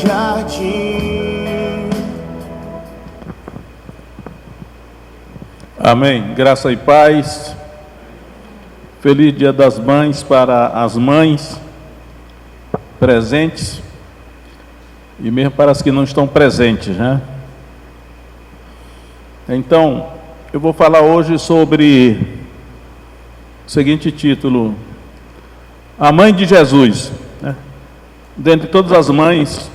jardim. Amém. Graça e paz. Feliz Dia das Mães para as mães presentes e mesmo para as que não estão presentes, né? Então, eu vou falar hoje sobre o seguinte título: A Mãe de Jesus, né? Dentre todas as mães,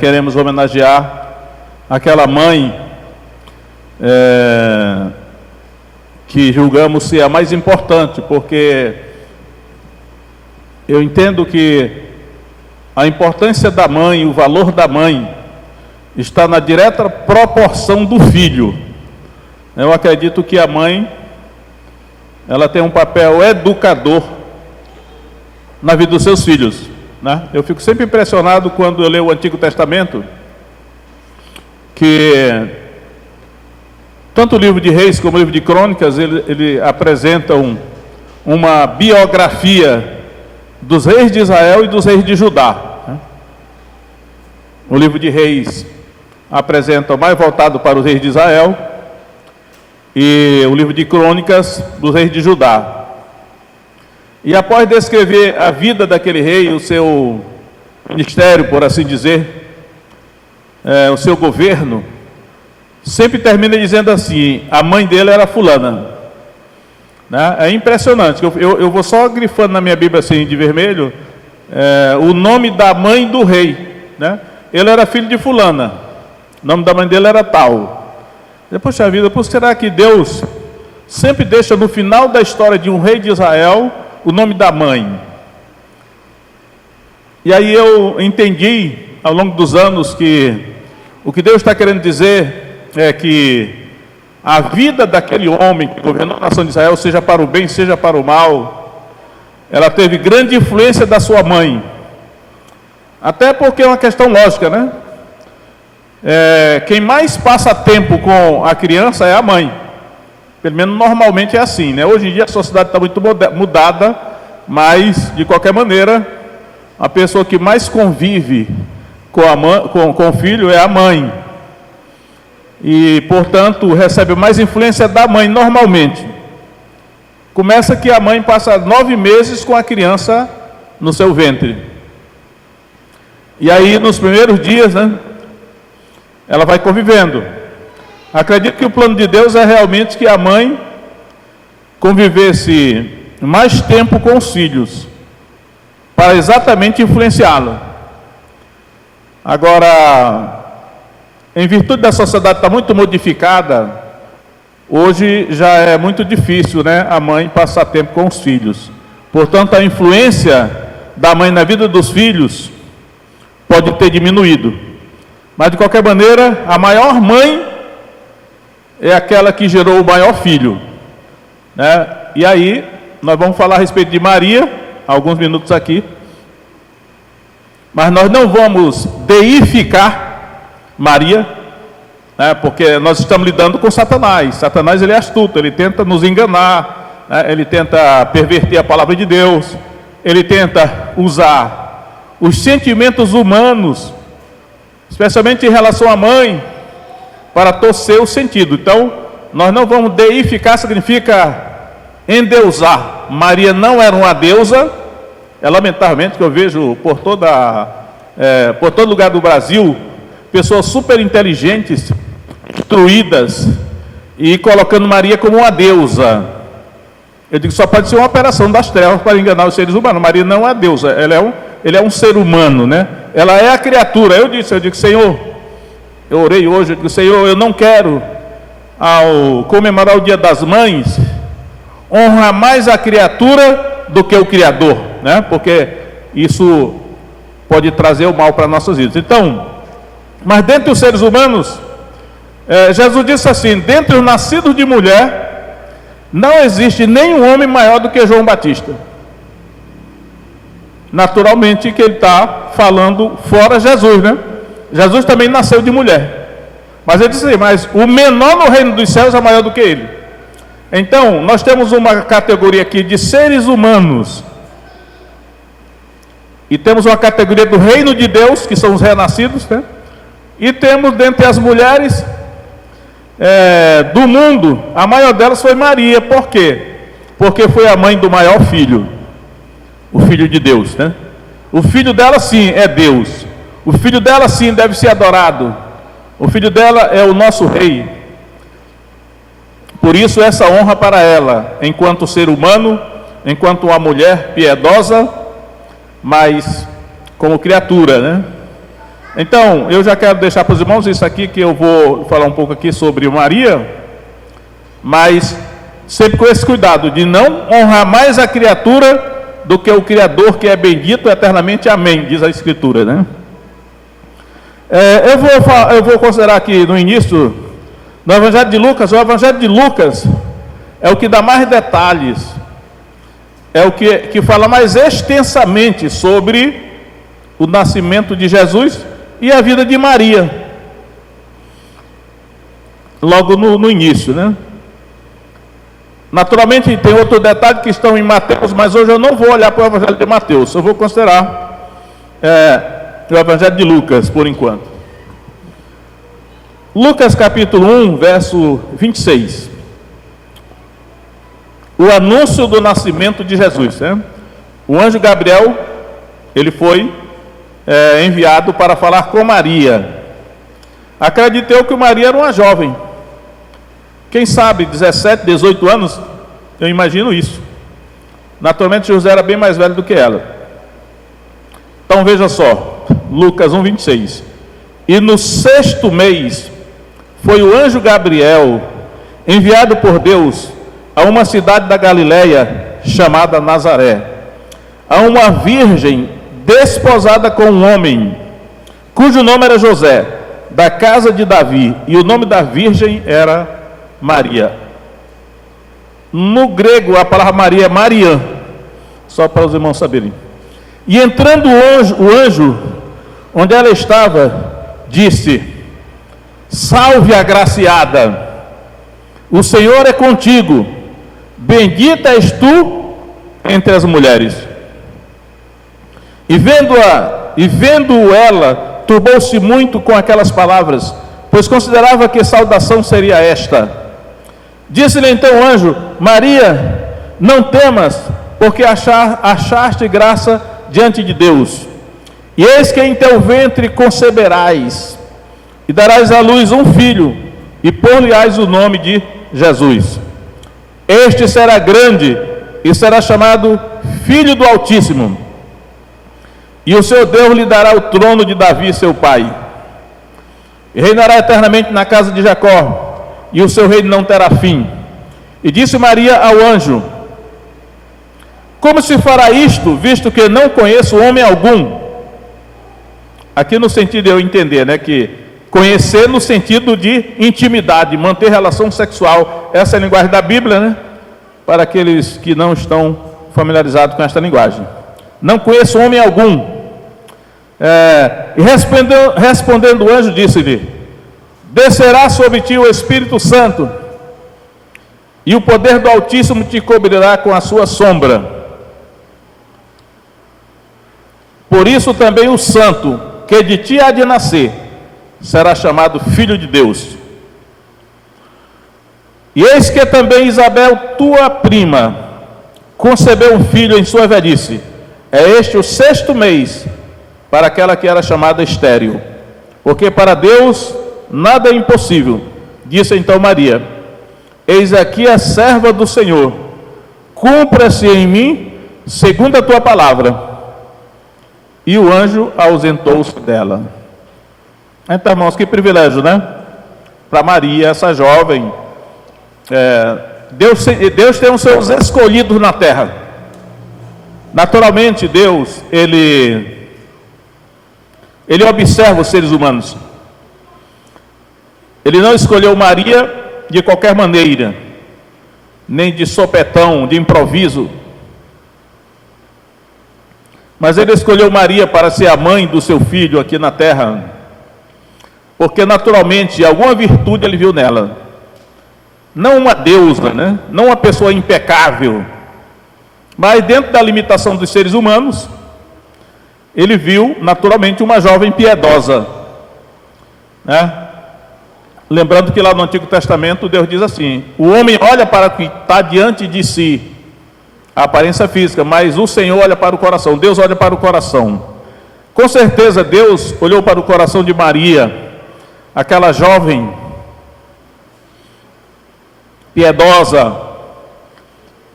queremos homenagear aquela mãe que julgamos ser a mais importante, porque eu entendo que a importância da mãe, o valor da mãe, está na direta proporção do filho. Eu acredito que a mãe, ela tem um papel educador na vida dos seus filhos, né? Eu fico sempre impressionado quando eu leio o Antigo Testamento, que tanto o livro de Reis como o livro de Crônicas, ele apresentam uma biografia dos reis de Israel e dos reis de Judá, né? O livro de Reis apresenta o mais voltado para os reis de Israel, e o livro de Crônicas dos reis de Judá. E após descrever a vida daquele rei, o seu ministério, por assim dizer, o seu governo, sempre termina dizendo assim: a mãe dele era fulana, né? É impressionante. Eu vou só grifando na minha Bíblia assim de vermelho o nome da mãe do rei, né? Ele era filho de fulana, o nome da mãe dele era tal. Poxa vida, por será que Deus sempre deixa no final da história de um rei de Israel o nome da mãe? E aí eu entendi ao longo dos anos que o que Deus está querendo dizer é que a vida daquele homem que governou a nação de Israel, seja para o bem, seja para o mal, ela teve grande influência da sua mãe. Até porque é uma questão lógica, né? Quem mais passa tempo com a criança é a mãe. Pelo menos normalmente é assim, né? Hoje em dia a sociedade está muito mudada, mas de qualquer maneira, a pessoa que mais convive com o filho é a mãe. E, portanto, recebe mais influência da mãe normalmente. Começa que a mãe passa 9 meses com a criança no seu ventre. E aí, nos primeiros dias, né, ela vai convivendo. Acredito que o plano de Deus é realmente que a mãe convivesse mais tempo com os filhos, para exatamente influenciá-lo. Agora, em virtude da sociedade estar muito modificada, hoje já é muito difícil, né, a mãe passar tempo com os filhos. Portanto, a influência da mãe na vida dos filhos pode ter diminuído. Mas, de qualquer maneira, a maior mãe é aquela que gerou o maior filho, né? E aí, nós vamos falar a respeito de Maria, alguns minutos aqui. Mas nós não vamos deificar Maria, né, porque nós estamos lidando com Satanás. Satanás, ele é astuto, ele tenta nos enganar, né, ele tenta perverter a palavra de Deus, ele tenta usar os sentimentos humanos, especialmente em relação à mãe, para torcer o sentido. Então, nós não vamos deificar, significa endeusar. Maria não era uma deusa. Lamentavelmente, que eu vejo por todo lugar do Brasil, pessoas super inteligentes, instruídas, e colocando Maria como uma deusa. Eu digo, só pode ser uma operação das trevas para enganar os seres humanos. Maria não é deusa, ele é um ser humano, né? Ela é a criatura. Eu digo, Senhor, eu orei hoje, eu digo, Senhor, eu não quero, ao comemorar o Dia das Mães, honrar mais a criatura do que o Criador, né? Porque isso pode trazer o mal para nossas vidas. Então, mas dentre os seres humanos, Jesus disse assim: dentre os nascidos de mulher, não existe nenhum homem maior do que João Batista. Naturalmente que ele está falando fora Jesus, né? Jesus também nasceu de mulher. Mas ele disse assim, mas o menor no reino dos céus é maior do que ele. Então, nós temos uma categoria aqui de seres humanos E temos uma categoria do reino de Deus, que são os renascidos, né? E temos dentre as mulheres do mundo, a maior delas foi Maria. Por quê? Porque foi a mãe do maior filho, o Filho de Deus, né? O filho dela sim é Deus, o filho dela sim deve ser adorado, o filho dela é o nosso rei. Por isso essa honra para ela, enquanto ser humano, enquanto uma mulher piedosa, mas como criatura, né? Então, eu já quero deixar para os irmãos isso aqui, que eu vou falar um pouco aqui sobre Maria, mas sempre com esse cuidado de não honrar mais a criatura do que o Criador, que é bendito eternamente, amém, diz a Escritura, né? Eu vou considerar aqui no início, no Evangelho de Lucas. O Evangelho de Lucas é o que dá mais detalhes, é o que fala mais extensamente sobre o nascimento de Jesus e a vida de Maria, logo no início, né? Naturalmente tem outro detalhe que estão em Mateus, mas hoje eu não vou olhar para o Evangelho de Mateus, eu vou considerar o Evangelho de Lucas por enquanto. Lucas capítulo 1, verso 26. O anúncio do nascimento de Jesus, né? O anjo Gabriel, ele foi enviado para falar com Maria. Acredito eu que Maria era uma jovem, quem sabe 17, 18 anos, eu imagino isso. Naturalmente José era bem mais velho do que ela. Então veja só, Lucas 1, 26. E no 6º mês foi o anjo Gabriel enviado por Deus a uma cidade da Galileia chamada Nazaré, a uma virgem desposada com um homem cujo nome era José, da casa de Davi, e o nome da virgem era Maria. No grego a palavra Maria é Mariã, só para os irmãos saberem. E entrando o anjo onde ela estava, disse: salve agraciada, o Senhor é contigo, bendita és tu entre as mulheres. E vendo ela, turbou-se muito com aquelas palavras, pois considerava que saudação seria esta. Disse-lhe então o anjo: Maria, não temas, porque achaste graça diante de Deus. E eis que em teu ventre conceberás, e darás à luz um filho, e pôr-lhe-ás o nome de Jesus. Este será grande, e será chamado Filho do Altíssimo. E o seu Deus lhe dará o trono de Davi, seu pai. E reinará eternamente na casa de Jacó, e o seu reino não terá fim. E disse Maria ao anjo: como se fará isto, visto que não conheço homem algum? Aqui no sentido de eu entender, né, que conhecer no sentido de intimidade, manter relação sexual. Essa é a linguagem da Bíblia, né? Para aqueles que não estão familiarizados com esta linguagem. Não conheço homem algum. E respondendo o anjo, disse-lhe: descerá sobre ti o Espírito Santo, e o poder do Altíssimo te cobrirá com a sua sombra. Por isso também o santo que de ti há de nascer será chamado Filho de Deus. E eis que também Isabel, tua prima, concebeu um filho em sua velhice. É este o 6º mês para aquela que era chamada estéril, porque para Deus nada é impossível. Disse então Maria: eis aqui a serva do Senhor, cumpra-se em mim segundo a tua palavra. E o anjo ausentou-se dela. Então, irmãos, que privilégio, né? Para Maria, essa jovem. Deus tem os seus escolhidos na terra. Naturalmente, Deus, Ele observa os seres humanos. Ele não escolheu Maria de qualquer maneira, nem de sopetão, de improviso. Mas Ele escolheu Maria para ser a mãe do seu filho aqui na terra, porque naturalmente alguma virtude Ele viu nela. Não uma deusa, né? Não uma pessoa impecável, mas dentro da limitação dos seres humanos, ele viu naturalmente uma jovem piedosa, né? Lembrando que lá no Antigo Testamento Deus diz assim: o homem olha para o que está diante de si, a aparência física, mas o Senhor olha para o coração. Deus olha para o coração. Com certeza Deus olhou para o coração de Maria, aquela jovem piedosa,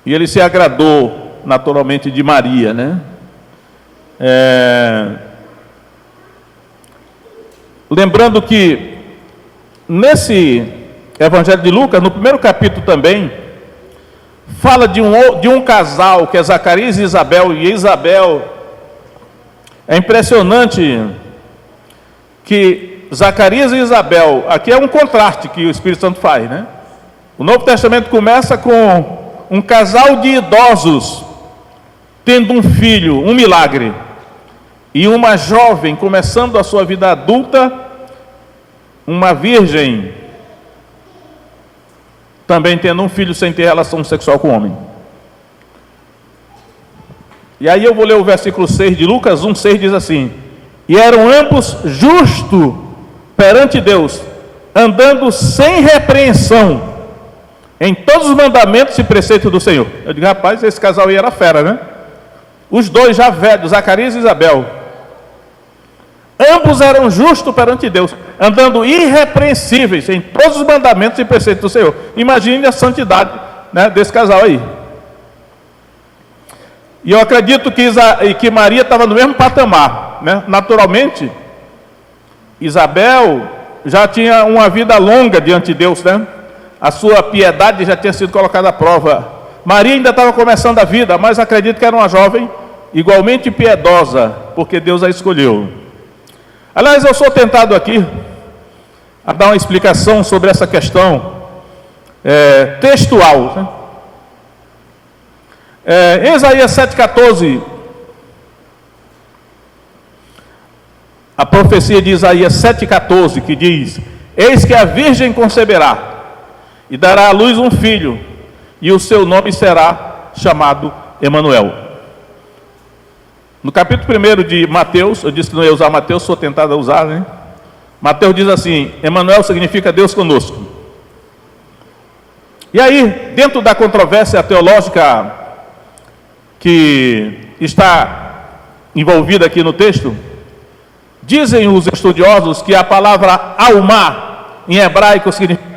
e ele se agradou naturalmente de Maria, né? Lembrando que nesse Evangelho de Lucas, no primeiro capítulo também, fala de um casal que é Zacarias e Isabel. E Isabel, é impressionante que Zacarias e Isabel, aqui é um contraste que o Espírito Santo faz, né? O Novo Testamento começa com um casal de idosos tendo um filho, um milagre, e uma jovem começando a sua vida adulta, uma virgem, também tendo um filho sem ter relação sexual com o homem. E aí eu vou ler o versículo 6 de Lucas 1,6, diz assim: e eram ambos justos perante Deus, andando sem repreensão em todos os mandamentos e preceitos do Senhor. Eu digo, rapaz, esse casal aí era fera, né? Os dois já velhos, Zacarias e Isabel, ambos eram justos perante Deus, andando irrepreensíveis em todos os mandamentos e preceitos do Senhor. Imagine a santidade, né, desse casal aí. E eu acredito que Maria estava no mesmo patamar, né? Naturalmente, Isabel já tinha uma vida longa diante de Deus, né? A sua piedade já tinha sido colocada à prova. Maria ainda estava começando a vida, mas acredito que era uma jovem igualmente piedosa, porque Deus a escolheu. Aliás, eu sou tentado aqui a dar uma explicação sobre essa questão textual, né? Em Isaías 7,14, a profecia de Isaías 7,14, que diz: eis que a virgem conceberá e dará à luz um filho, e o seu nome será chamado Emanuel. No capítulo 1 de Mateus, eu disse que não ia usar Mateus, sou tentado a usar, né? Mateus diz assim: Emanuel significa Deus conosco. E aí, dentro da controvérsia teológica que está envolvida aqui no texto, dizem os estudiosos que a palavra alma em hebraico significa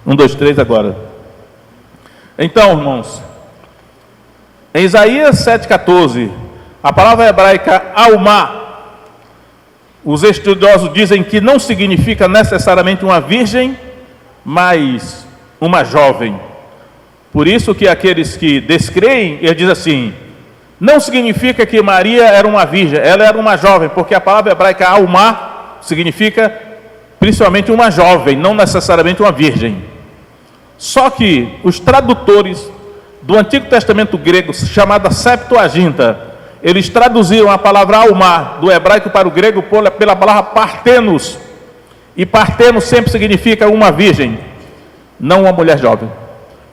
um, dois, três agora. Então, irmãos, em Isaías 7,14, a palavra hebraica alma, os estudiosos dizem que não significa necessariamente uma virgem, mas uma jovem. Por isso que aqueles que descreem, eles dizem assim: não significa que Maria era uma virgem, ela era uma jovem, porque a palavra hebraica alma significa principalmente uma jovem, não necessariamente uma virgem. Só que os tradutores do Antigo Testamento grego, chamada Septuaginta, eles traduziram a palavra alma do hebraico para o grego pela palavra partenos, e partenos sempre significa uma virgem, não uma mulher jovem.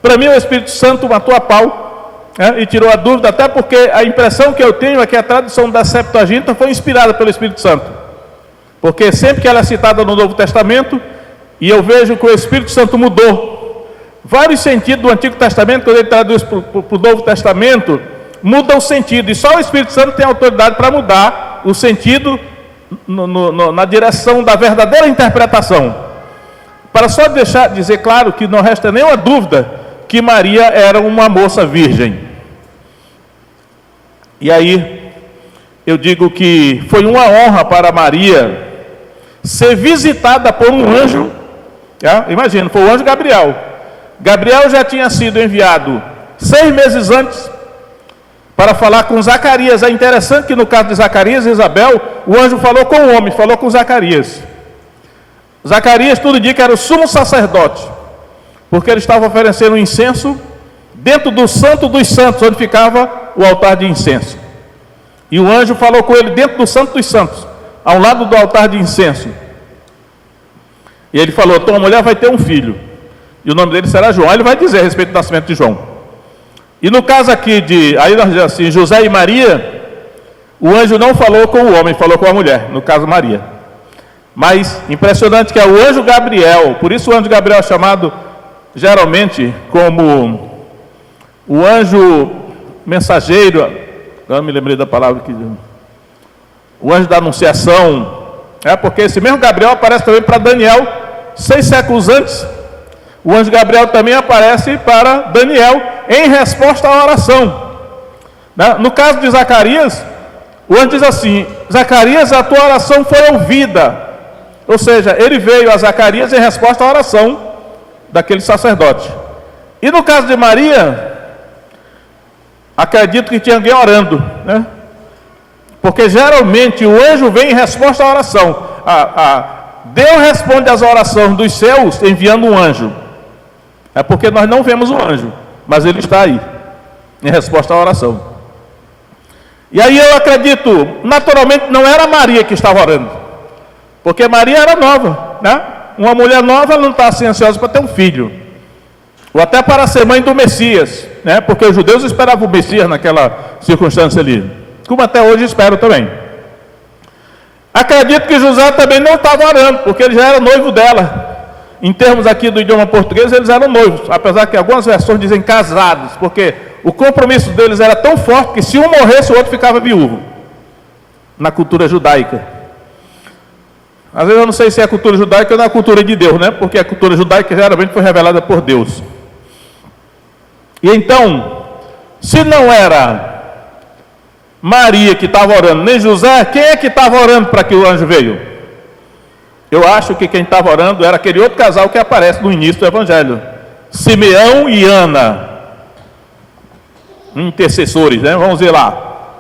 Para mim o Espírito Santo matou a pau, e tirou a dúvida, até porque a impressão que eu tenho é que a tradução da Septuaginta foi inspirada pelo Espírito Santo, porque sempre que ela é citada no Novo Testamento, e eu vejo que o Espírito Santo mudou vários sentidos do Antigo Testamento, quando ele traduz para o Novo Testamento, muda o sentido, e só o Espírito Santo tem autoridade para mudar o sentido na direção da verdadeira interpretação. Para só dizer claro que não resta nenhuma dúvida que Maria era uma moça virgem. E aí eu digo que foi uma honra para Maria ser visitada por um anjo. Imagina, foi o anjo Gabriel. Gabriel já tinha sido enviado 6 meses antes para falar com Zacarias. É interessante que no caso de Zacarias e Isabel, o anjo falou com o homem, falou com Zacarias. Zacarias tudo indica que era o sumo sacerdote, porque ele estava oferecendo um incenso dentro do Santo dos Santos, onde ficava o altar de incenso. E o anjo falou com ele dentro do Santo dos Santos, ao lado do altar de incenso. E ele falou: tua mulher vai ter um filho, e o nome dele será João. Aí ele vai dizer a respeito do nascimento de João. E no caso aqui aí nós dizemos assim, José e Maria, o anjo não falou com o homem, falou com a mulher, no caso Maria. Mas impressionante que é o anjo Gabriel, por isso o anjo Gabriel é chamado geralmente como o anjo mensageiro, eu não me lembrei da palavra que o anjo da anunciação, porque esse mesmo Gabriel aparece também para Daniel, 6 séculos antes. O anjo Gabriel também aparece para Daniel em resposta à oração. No caso de Zacarias, o anjo diz assim: Zacarias, a tua oração foi ouvida. Ou seja, ele veio a Zacarias em resposta à oração daquele sacerdote. E no caso de Maria, acredito que tinha alguém orando, né? Porque geralmente o anjo vem em resposta à oração. Deus responde às orações dos céus enviando um anjo. É porque nós não vemos o anjo, mas ele está aí, em resposta à oração. E aí eu acredito, naturalmente não era Maria que estava orando, porque Maria era nova, né? Uma mulher nova, ela não está assim ansiosa para ter um filho, ou até para ser mãe do Messias, né? Porque os judeus esperavam o Messias naquela circunstância ali, como até hoje esperam também. Acredito que José também não estava orando, porque ele já era noivo dela. Em termos aqui do idioma português, eles eram noivos, apesar que algumas versões dizem casados, porque o compromisso deles era tão forte que se um morresse, o outro ficava viúvo, na cultura judaica. Às vezes eu não sei se é a cultura judaica ou na cultura de Deus, né? Porque a cultura judaica geralmente foi revelada por Deus. E então, se não era Maria que estava orando, nem José, quem é que estava orando para que o anjo veio? Eu acho que quem estava orando era aquele outro casal que aparece no início do Evangelho, Simeão e Ana, intercessores, né? Vamos ver lá.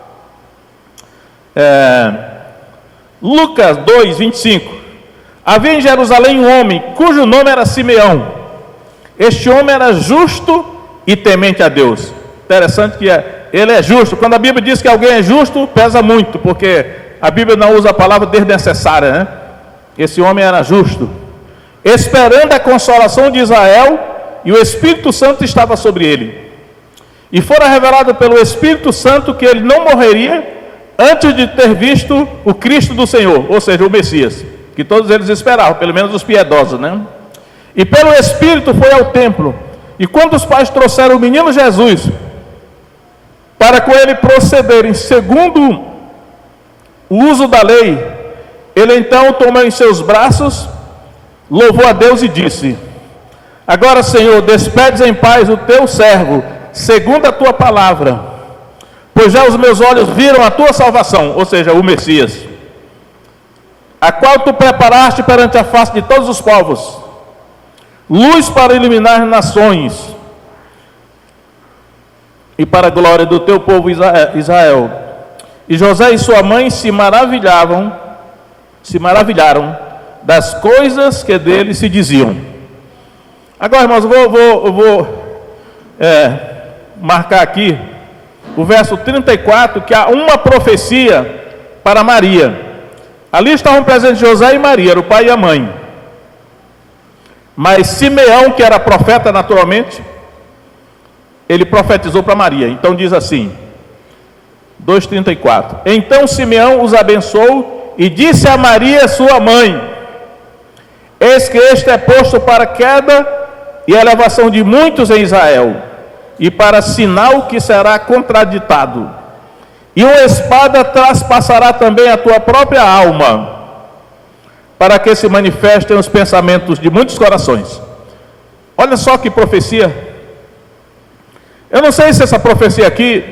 Lucas 2, 25. Havia em Jerusalém um homem cujo nome era Simeão. Este homem era justo e temente a Deus. Interessante que ele é justo. Quando a Bíblia diz que alguém é justo, pesa muito, porque a Bíblia não usa a palavra desnecessária, né? Esse homem era justo, esperando a consolação de Israel, e o Espírito Santo estava sobre ele. E fora revelado pelo Espírito Santo que ele não morreria antes de ter visto o Cristo do Senhor, ou seja, o Messias, que todos eles esperavam, pelo menos os piedosos, né? E pelo Espírito foi ao templo, e quando os pais trouxeram o menino Jesus, para com ele procederem segundo o uso da lei, ele então tomou em seus braços, louvou a Deus e disse: agora, Senhor, despedes em paz o teu servo, segundo a tua palavra, pois já os meus olhos viram a tua salvação, ou seja, o Messias, a qual tu preparaste perante a face de todos os povos, luz para iluminar nações, e para a glória do teu povo Israel. E José e sua mãe se maravilharam das coisas que dele se diziam. Agora, irmãos, eu vou marcar aqui o verso 34, que há uma profecia para Maria. Ali estavam presentes José e Maria, era o pai e a mãe. Mas Simeão, que era profeta naturalmente, ele profetizou para Maria. Então diz assim, 2:34. Então Simeão os abençoou e disse a Maria, sua mãe: eis que este é posto para queda e elevação de muitos em Israel, e para sinal que será contraditado. E uma espada traspassará também a tua própria alma, para que se manifestem os pensamentos de muitos corações. Olha só que profecia. Eu não sei se essa profecia aqui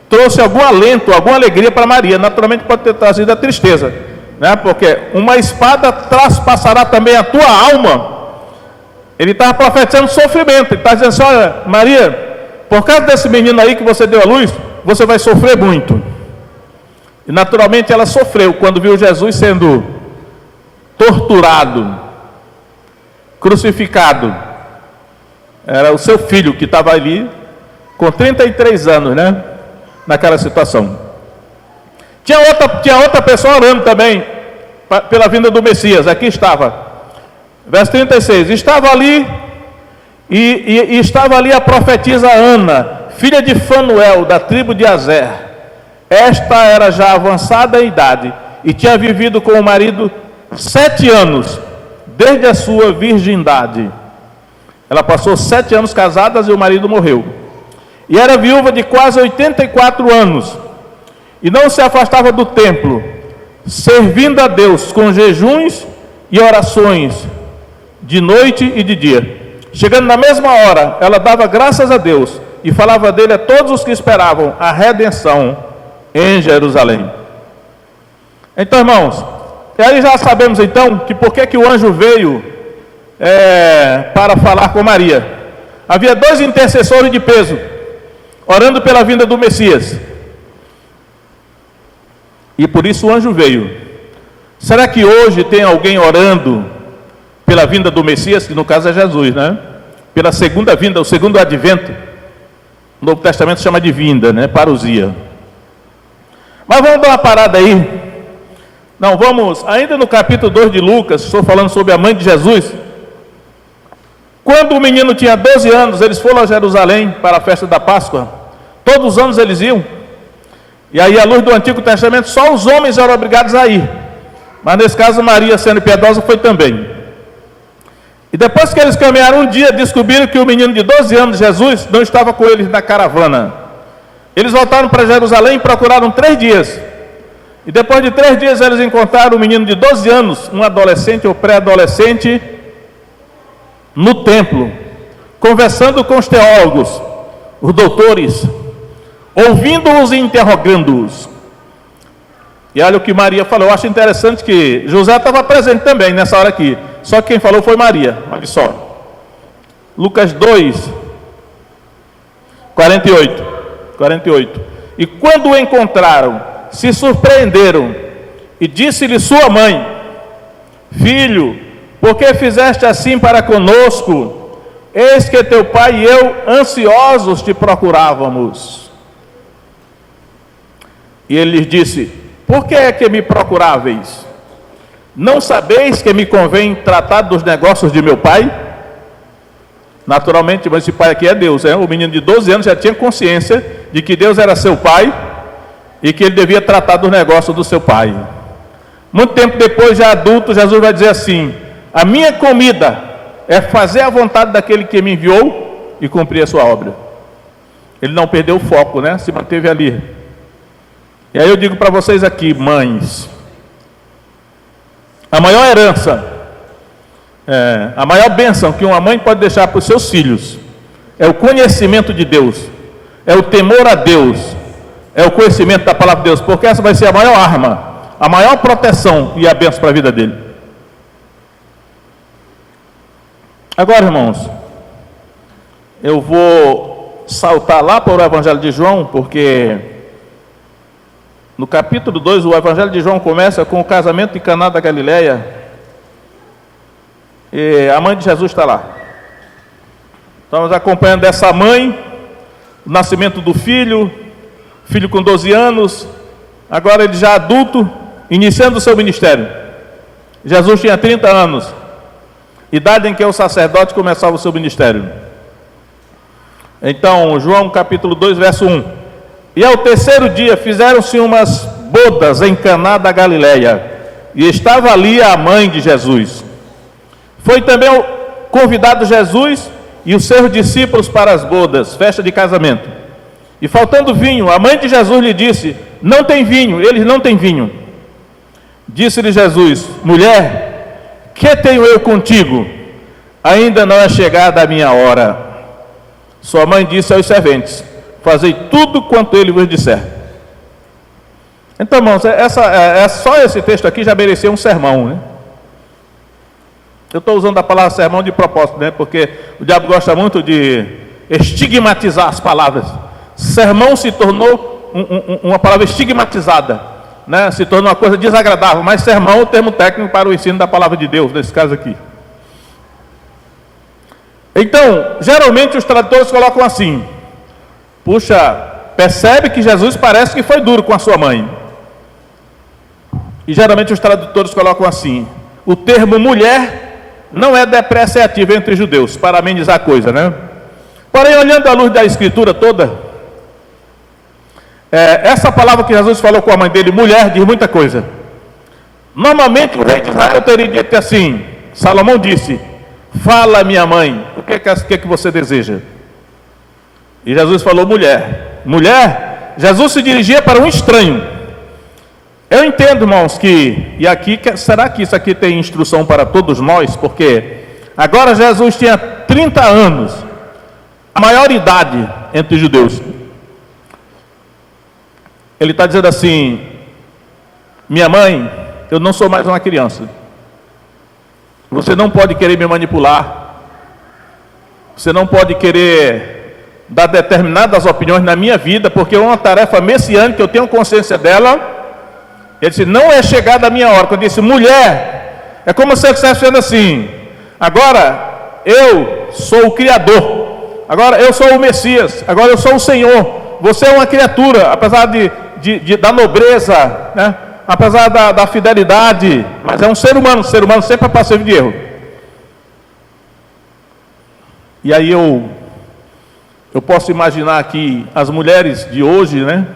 trouxe algum alento, alguma alegria para Maria. Naturalmente pode ter trazido a tristeza, né? Porque uma espada traspassará também a tua alma. Ele estava profetizando sofrimento. Ele está dizendo assim: olha, Maria, por causa desse menino aí que você deu à luz, você vai sofrer muito. E naturalmente ela sofreu quando viu Jesus sendo torturado, crucificado. Era o seu filho que estava ali com 33 anos, né? Naquela situação. Tinha outra pessoa orando também pela vinda do Messias. Aqui estava, verso 36. Estava ali e estava ali a profetisa Ana, filha de Fanuel, da tribo de Azer. Esta era já avançada em idade e tinha vivido com o marido 7 anos, desde a sua virgindade. Ela passou 7 anos casadas e o marido morreu. E era viúva de quase 84 anos. E não se afastava do templo, servindo a Deus com jejuns e orações, de noite e de dia. Chegando na mesma hora, ela dava graças a Deus e falava dele a todos os que esperavam a redenção em Jerusalém. Então, irmãos, e aí já sabemos então que por que o anjo veio para falar com Maria. Havia 2 intercessores de peso, orando pela vinda do Messias. E por isso o anjo veio. Será que hoje tem alguém orando pela vinda do Messias, que no caso é Jesus, né? Pela segunda vinda, o segundo advento. O Novo Testamento chama de vinda, né? Parousia. Mas vamos dar uma parada aí. Não, vamos, ainda no capítulo 2 de Lucas, estou falando sobre a mãe de Jesus. Quando o menino tinha 12 anos, eles foram a Jerusalém para a festa da Páscoa. Todos os anos eles iam. E aí, à luz do Antigo Testamento, só os homens eram obrigados a ir. Mas nesse caso, Maria, sendo piedosa, foi também. E depois que eles caminharam um dia, descobriram que o menino de 12 anos, Jesus, não estava com eles na caravana. Eles voltaram para Jerusalém e procuraram 3 dias. E depois de 3 dias, eles encontraram o menino de 12 anos, um adolescente ou pré-adolescente, no templo, conversando com os teólogos, os doutores, ouvindo-os e interrogando-os. E olha o que Maria falou. Eu acho interessante que José estava presente também nessa hora aqui, só que quem falou foi Maria. Olha só, Lucas 2, 48. E quando o encontraram, se surpreenderam, e disse-lhe sua mãe: Filho, por que fizeste assim para conosco? Eis que teu pai e eu, ansiosos, te procurávamos. E ele lhes disse: Por que é que me procuráveis? Não sabeis que me convém tratar dos negócios de meu pai? Naturalmente, mas esse pai aqui é Deus, o menino de 12 anos já tinha consciência de que Deus era seu pai e que ele devia tratar dos negócios do seu pai. Muito tempo depois, já adulto, Jesus vai dizer assim: a minha comida é fazer a vontade daquele que me enviou e cumprir a sua obra. Ele não perdeu o foco, né? Se manteve ali. E aí eu digo para vocês aqui, mães, a maior herança, a maior bênção que uma mãe pode deixar para os seus filhos é o conhecimento de Deus, é o temor a Deus, é o conhecimento da palavra de Deus, porque essa vai ser a maior arma, a maior proteção e a bênção para a vida dele. Agora, irmãos, eu vou saltar lá para o Evangelho de João, porque no capítulo 2, o Evangelho de João começa com o casamento de Caná da Galileia, e a mãe de Jesus está lá. Estamos acompanhando essa mãe, o nascimento do filho com 12 anos, agora ele já adulto, iniciando o seu ministério. Jesus tinha 30 anos, idade em que o sacerdote começava o seu ministério. Então, João capítulo 2, verso 1. E ao terceiro dia fizeram-se umas bodas em Caná da Galileia, e estava ali a mãe de Jesus. Foi também convidado Jesus e os seus discípulos para as bodas, festa de casamento. E faltando vinho, a mãe de Jesus lhe disse: não tem vinho. Eles: não têm vinho. Disse-lhe Jesus: mulher, que tenho eu contigo? Ainda não é chegada a minha hora. Sua mãe disse aos serventes: fazei tudo quanto ele vos disser. Então, irmãos, só esse texto aqui já merecia um sermão, né? Eu estou usando a palavra sermão de propósito, né? Porque o diabo gosta muito de estigmatizar as palavras. Sermão se tornou uma palavra estigmatizada, né? Se tornou uma coisa desagradável. Mas sermão é o termo técnico para o ensino da palavra de Deus, nesse caso aqui. Então, geralmente os tradutores colocam assim: puxa, percebe que Jesus parece que foi duro com a sua mãe. E geralmente os tradutores colocam assim: o termo mulher não é depreciativo entre os judeus, para amenizar a coisa, né? Porém, olhando à luz da escritura toda, essa palavra que Jesus falou com a mãe dele, mulher, diz muita coisa. Normalmente o rei de Israel teria dito assim, Salomão disse: fala, minha mãe, o que você deseja? E Jesus falou mulher. Mulher, Jesus se dirigia para um estranho. Eu entendo, irmãos, será que isso aqui tem instrução para todos nós? Porque agora Jesus tinha 30 anos, a maior idade entre os judeus. Ele está dizendo assim: minha mãe, eu não sou mais uma criança. Você não pode querer me manipular. Você não pode querer dar determinadas opiniões na minha vida, porque é uma tarefa messiânica, eu tenho consciência dela. Ele disse: não é chegada a minha hora. Quando ele disse mulher, é como se ele estivesse dizendo assim: agora eu sou o Criador, agora eu sou o Messias, agora eu sou o Senhor. Você é uma criatura, apesar da nobreza, né? Apesar da fidelidade, mas é um ser humano sempre é passivo de erro. E aí eu posso imaginar aqui as mulheres de hoje, né?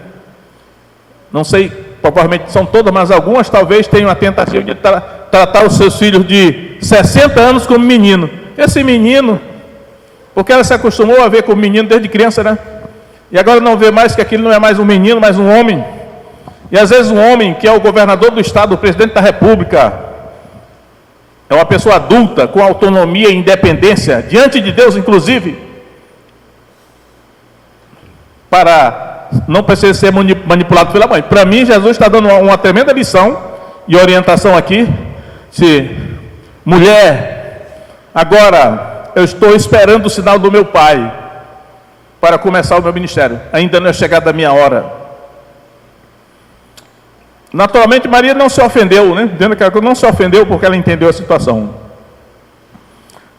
Não sei, provavelmente são todas, mas algumas talvez tenham a tentativa de tratar os seus filhos de 60 anos como menino. Esse menino, porque ela se acostumou a ver como menino desde criança, né? E agora não vê mais que aquilo não é mais um menino, mas um homem. E às vezes um homem que é o governador do estado, o presidente da república, é uma pessoa adulta, com autonomia e independência, diante de Deus inclusive, para não precisar ser manipulado pela mãe. Para mim, Jesus está dando uma tremenda lição e orientação aqui. Se mulher, agora eu estou esperando o sinal do meu pai para começar o meu ministério. Ainda não é chegada a minha hora. Naturalmente, Maria não se ofendeu, né? Dizendo que ela não se ofendeu porque ela entendeu a situação.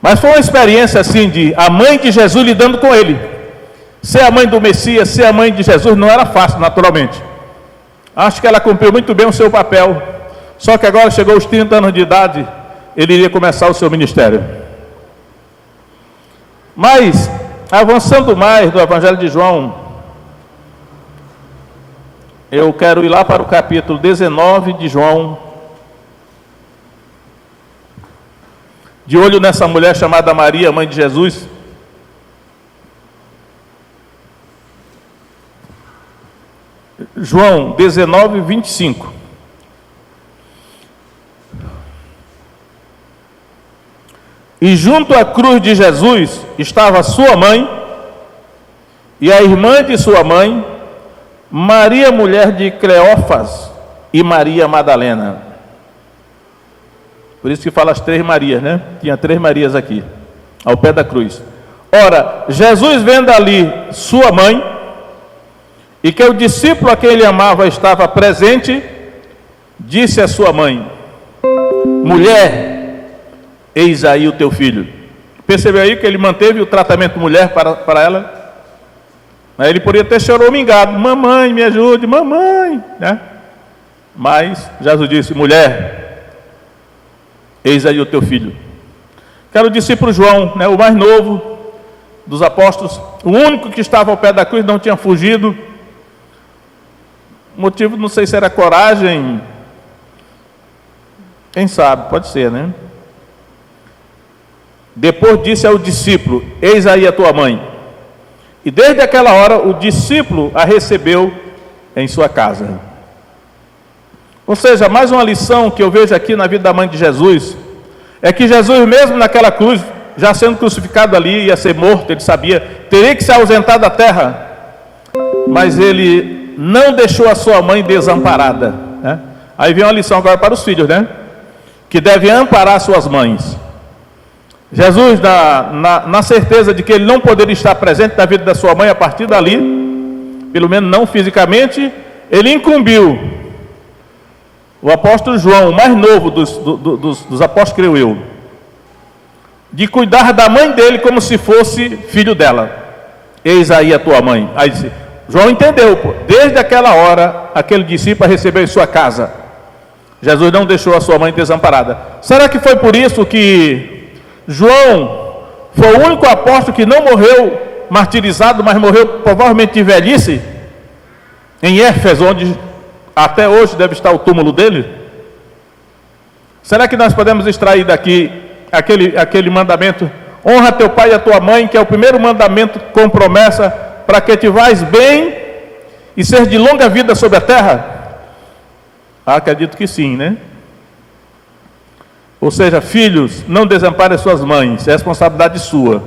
Mas foi uma experiência assim de a mãe de Jesus lidando com ele. Ser a mãe do Messias, ser a mãe de Jesus não era fácil, naturalmente. Acho que ela cumpriu muito bem o seu papel. Só que agora chegou aos 30 anos de idade, ele iria começar o seu ministério. Mas, avançando mais do Evangelho de João, eu quero ir lá para o capítulo 19 de João, de olho nessa mulher chamada Maria, mãe de Jesus. João 19, 25. E junto à cruz de Jesus estava sua mãe e a irmã de sua mãe, Maria, mulher de Cleófas, e Maria Madalena. Por isso que fala as 3 Marias, né? Tinha 3 Marias aqui, ao pé da cruz. Ora, Jesus vendo ali sua mãe, e que o discípulo a quem ele amava estava presente, disse à sua mãe: mulher, eis aí o teu filho. Percebeu aí que ele manteve o tratamento mulher para ela? Ele poderia ter choramingado: mamãe, me ajude, mamãe, né? Mas Jesus disse: mulher, eis aí o teu filho. Que era o discípulo João, né? O mais novo dos apóstolos, o único que estava ao pé da cruz, não tinha fugido. O motivo, não sei se era coragem, quem sabe, pode ser, né? Depois disse ao discípulo: eis aí a tua mãe. E desde aquela hora o discípulo a recebeu em sua casa. Ou seja, mais uma lição que eu vejo aqui na vida da mãe de Jesus, é que Jesus mesmo naquela cruz, já sendo crucificado ali, ia ser morto, ele sabia, teria que se ausentar da terra, mas ele não deixou a sua mãe desamparada, né? Aí vem uma lição agora para os filhos, né? Que devem amparar suas mães. Jesus, na certeza de que ele não poderia estar presente na vida da sua mãe a partir dali, pelo menos não fisicamente, ele incumbiu o apóstolo João, o mais novo dos apóstolos, creio eu, de cuidar da mãe dele como se fosse filho dela. eis aí a tua mãe. Aí disse, João entendeu, pô, desde aquela hora, aquele discípulo recebeu em sua casa. Jesus não deixou a sua mãe desamparada. Será que foi por isso que João foi o único apóstolo que não morreu martirizado, mas morreu provavelmente de velhice? Em Éfeso, onde até hoje deve estar o túmulo dele? Será que nós podemos extrair daqui aquele mandamento, honra teu pai e a tua mãe, que é o primeiro mandamento com promessa, para que te vais bem e ser de longa vida sobre a terra? Acredito que sim, né? Ou seja, filhos, não desamparem suas mães, é responsabilidade sua,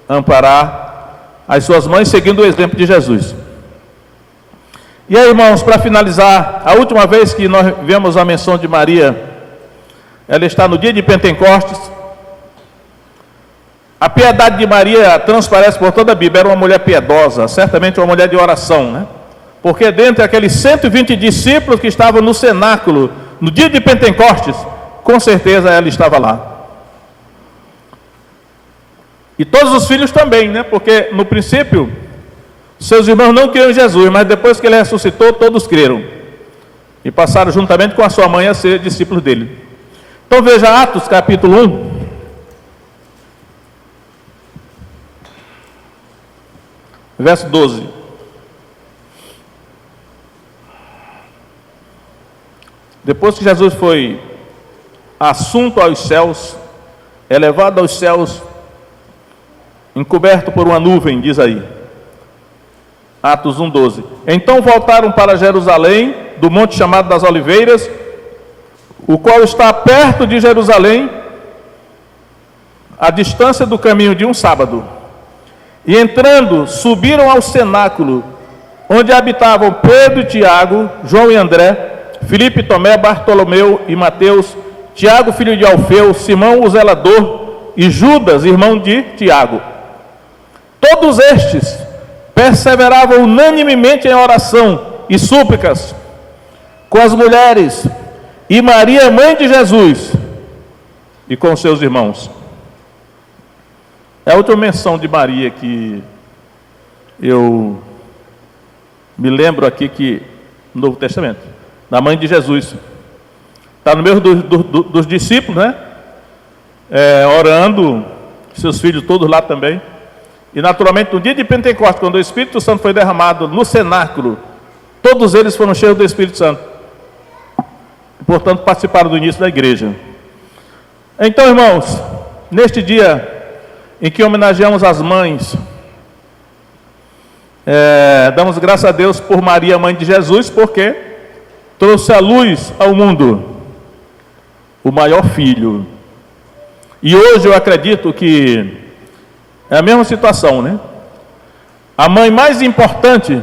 amparar as suas mães seguindo o exemplo de Jesus. E aí, irmãos, para finalizar, a última vez que nós vemos a menção de Maria, ela está no dia de Pentecostes. A piedade de Maria transparece por toda a Bíblia, era uma mulher piedosa, certamente uma mulher de oração, né? Porque dentre aqueles 120 discípulos que estavam no cenáculo, no dia de Pentecostes, com certeza ela estava lá. E todos os filhos também, né? Porque no princípio, seus irmãos não criam em Jesus, mas depois que ele ressuscitou, todos creram. E passaram juntamente com a sua mãe a ser discípulos dele. Então veja Atos capítulo 1. Verso 12. Depois que Jesus foi assunto aos céus, elevado aos céus, encoberto por uma nuvem, diz aí, Atos 1:12. Então voltaram para Jerusalém, do monte chamado das Oliveiras, o qual está perto de Jerusalém, à distância do caminho de um sábado. E entrando, subiram ao cenáculo, onde habitavam Pedro, Tiago, João e André, Filipe, Tomé, Bartolomeu e Mateus, Tiago, filho de Alfeu, Simão, o zelador, e Judas, irmão de Tiago. Todos estes perseveravam unanimemente em oração e súplicas com as mulheres e Maria, mãe de Jesus, e com seus irmãos. É a última menção de Maria que eu me lembro aqui que no Novo Testamento, da mãe de Jesus. Está no meio dos discípulos, né? Orando, seus filhos todos lá também. E naturalmente no dia de Pentecostes, quando o Espírito Santo foi derramado no cenáculo, todos eles foram cheios do Espírito Santo. E, portanto, participaram do início da igreja. Então, irmãos, neste dia em que homenageamos as mães, damos graças a Deus por Maria, mãe de Jesus, porque trouxe a luz ao mundo o maior filho. E hoje eu acredito que é a mesma situação, né? A mãe mais importante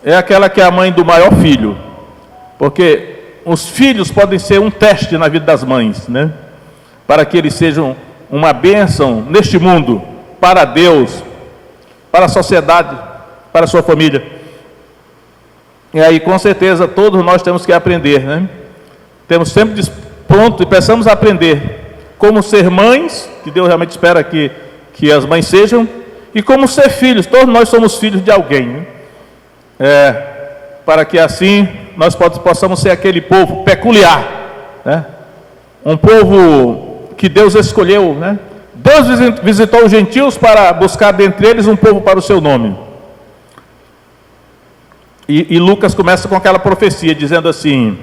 é aquela que é a mãe do maior filho, porque os filhos podem ser um teste na vida das mães, né? Para que eles sejam uma bênção neste mundo, para Deus, para a sociedade, para a sua família. E aí, com certeza, todos nós temos que aprender, né? Temos sempre pronto e precisamos aprender como ser mães, que Deus realmente espera que as mães sejam, e como ser filhos. Todos nós somos filhos de alguém, né? Para que assim nós possamos ser aquele povo peculiar, né? Um povo que Deus escolheu, né? Deus visitou os gentios para buscar dentre eles um povo para o seu nome. E Lucas começa com aquela profecia, dizendo assim: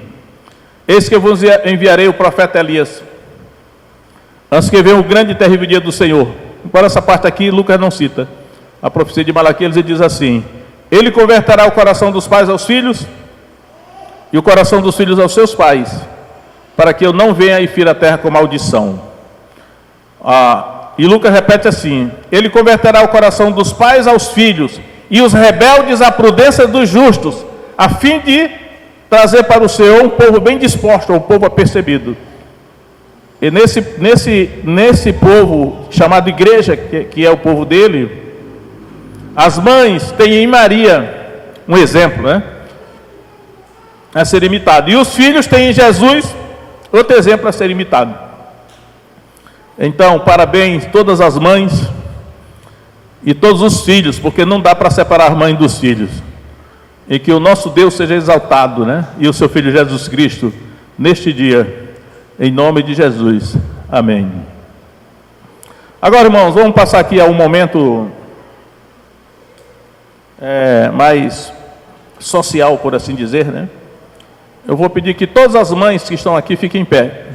eis que eu vos enviarei o profeta Elias, antes que venha o grande e terrível dia do Senhor. Embora essa parte aqui Lucas não cita. A profecia de Malaquias, ele diz assim: ele converterá o coração dos pais aos filhos, e o coração dos filhos aos seus pais, para que eu não venha e fira a terra com maldição. E Lucas repete assim: ele converterá o coração dos pais aos filhos, e os rebeldes à prudência dos justos, a fim de trazer para o Senhor um povo bem disposto, um povo apercebido. E nesse povo chamado igreja, que é o povo dele, as mães têm em Maria um exemplo, né? A ser imitado. E os filhos têm em Jesus outro exemplo a ser imitado. Então, parabéns todas as mães, e todos os filhos, porque não dá para separar a mãe dos filhos. E que o nosso Deus seja exaltado, né? E o seu Filho Jesus Cristo, neste dia, em nome de Jesus. Amém. Agora, irmãos, vamos passar aqui a um momento mais social, por assim dizer, né? Eu vou pedir que todas as mães que estão aqui fiquem em pé.